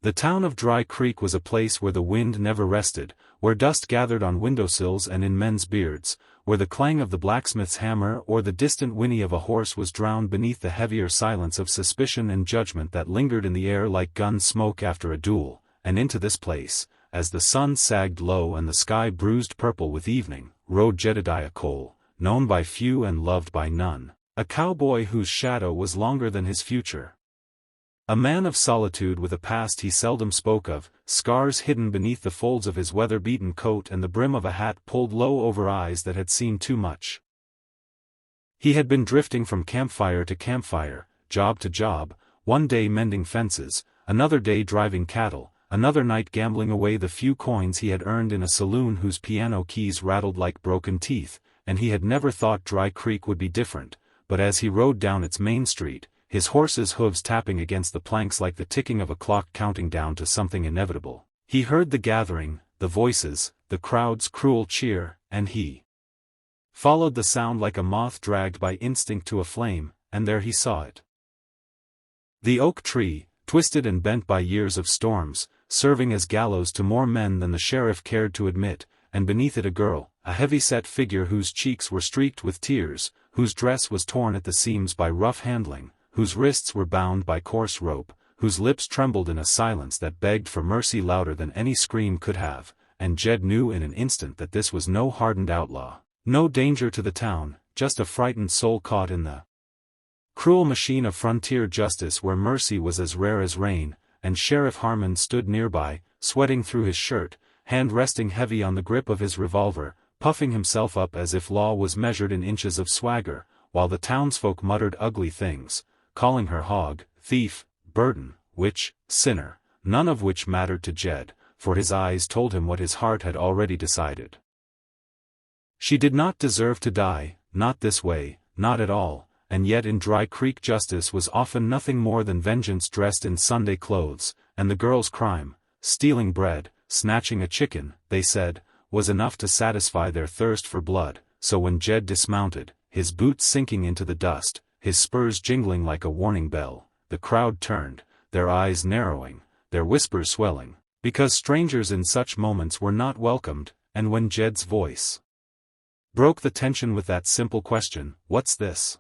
The town of Dry Creek was a place where the wind never rested, where dust gathered on windowsills and in men's beards, where the clang of the blacksmith's hammer or the distant whinny of a horse was drowned beneath the heavier silence of suspicion and judgment that lingered in the air like gun smoke after a duel. And into this place, as the sun sagged low and the sky bruised purple with evening, rode Jedediah Cole, known by few and loved by none, a cowboy whose shadow was longer than his future. A man of solitude with a past he seldom spoke of, scars hidden beneath the folds of his weather-beaten coat and the brim of a hat pulled low over eyes that had seen too much. He had been drifting from campfire to campfire, job to job, one day mending fences, another day driving cattle, another night gambling away the few coins he had earned in a saloon whose piano keys rattled like broken teeth, and he had never thought Dry Creek would be different, but as he rode down its main street, his horse's hooves tapping against the planks like the ticking of a clock counting down to something inevitable, he heard the gathering, the voices, the crowd's cruel cheer, and he followed the sound like a moth dragged by instinct to a flame, and there he saw it. The oak tree, twisted and bent by years of storms, serving as gallows to more men than the sheriff cared to admit, and beneath it a girl, a heavy-set figure whose cheeks were streaked with tears, whose dress was torn at the seams by rough handling, whose wrists were bound by coarse rope, whose lips trembled in a silence that begged for mercy louder than any scream could have, and Jed knew in an instant that this was no hardened outlaw, no danger to the town, just a frightened soul caught in the cruel machine of frontier justice where mercy was as rare as rain, and Sheriff Harmon stood nearby, sweating through his shirt, hand resting heavy on the grip of his revolver, puffing himself up as if law was measured in inches of swagger, while the townsfolk muttered ugly things, calling her hog, thief, burden, witch, sinner, none of which mattered to Jed, for his eyes told him what his heart had already decided. She did not deserve to die, not this way, not at all, and yet in Dry Creek justice was often nothing more than vengeance dressed in Sunday clothes, and the girl's crime, stealing bread, snatching a chicken, they said, was enough to satisfy their thirst for blood. So when Jed dismounted, his boots sinking into the dust, his spurs jingling like a warning bell, the crowd turned, their eyes narrowing, their whispers swelling, because strangers in such moments were not welcomed, and when Jed's voice broke the tension with that simple question, "What's this?"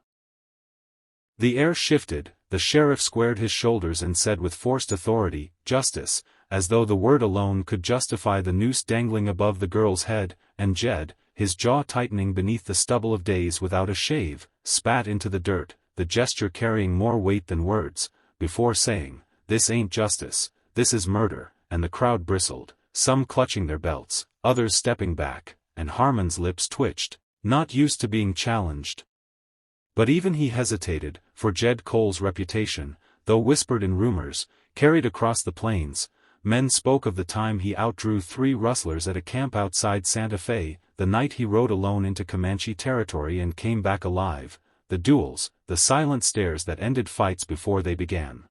The air shifted, the sheriff squared his shoulders and said with forced authority, "Justice," as though the word alone could justify the noose dangling above the girl's head, and Jed, his jaw tightening beneath the stubble of days without a shave, spat into the dirt, the gesture carrying more weight than words, before saying, "This ain't justice, this is murder," and the crowd bristled, some clutching their belts, others stepping back, and Harmon's lips twitched, not used to being challenged. But even he hesitated, for Jed Cole's reputation, though whispered in rumors, carried across the plains. Men spoke of the time he outdrew 3 rustlers at a camp outside Santa Fe, the night he rode alone into Comanche territory and came back alive, the duels, the silent stares that ended fights before they began.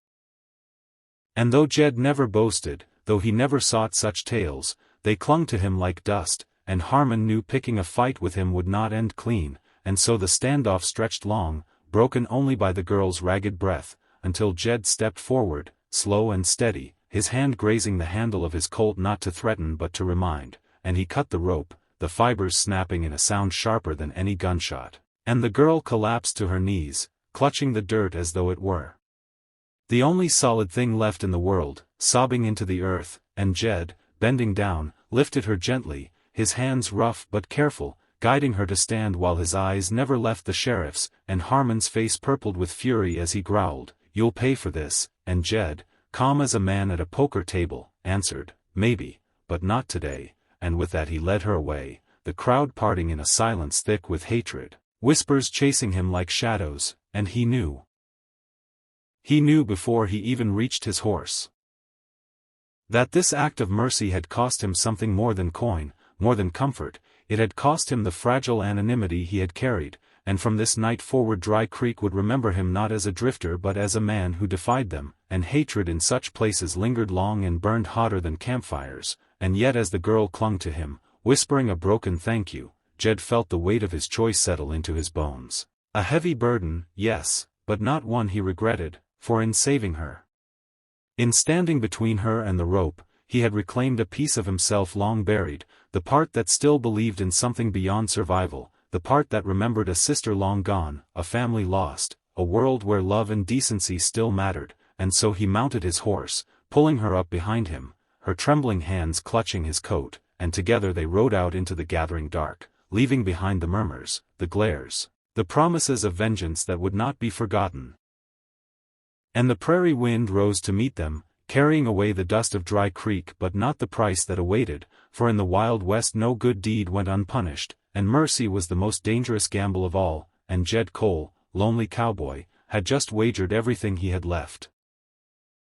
And though Jed never boasted, though he never sought such tales, they clung to him like dust, and Harmon knew picking a fight with him would not end clean, and so the standoff stretched long, broken only by the girl's ragged breath, until Jed stepped forward, slow and steady, his hand grazing the handle of his Colt not to threaten but to remind, and he cut the rope, the fibers snapping in a sound sharper than any gunshot, and the girl collapsed to her knees, clutching the dirt as though it were the only solid thing left in the world, sobbing into the earth, and Jed, bending down, lifted her gently, his hands rough but careful, guiding her to stand while his eyes never left the sheriff's, and Harmon's face purpled with fury as he growled, "You'll pay for this," and Jed, calm as a man at a poker table, answered, "Maybe, but not today," and with that he led her away, the crowd parting in a silence thick with hatred, whispers chasing him like shadows, and he knew. He knew before he even reached his horse that this act of mercy had cost him something more than coin, more than comfort. It had cost him the fragile anonymity he had carried, and from this night forward Dry Creek would remember him not as a drifter but as a man who defied them, and hatred in such places lingered long and burned hotter than campfires, and yet as the girl clung to him, whispering a broken thank you, Jed felt the weight of his choice settle into his bones. A heavy burden, yes, but not one he regretted, for in saving her, In standing between her and the rope, he had reclaimed a piece of himself long buried, the part that still believed in something beyond survival, the part that remembered a sister long gone, a family lost, a world where love and decency still mattered, and so he mounted his horse, pulling her up behind him, her trembling hands clutching his coat, and together they rode out into the gathering dark, leaving behind the murmurs, the glares, the promises of vengeance that would not be forgotten. And the prairie wind rose to meet them, carrying away the dust of Dry Creek but not the price that awaited, for in the Wild West no good deed went unpunished, and mercy was the most dangerous gamble of all, and Jed Cole, lonely cowboy, had just wagered everything he had left.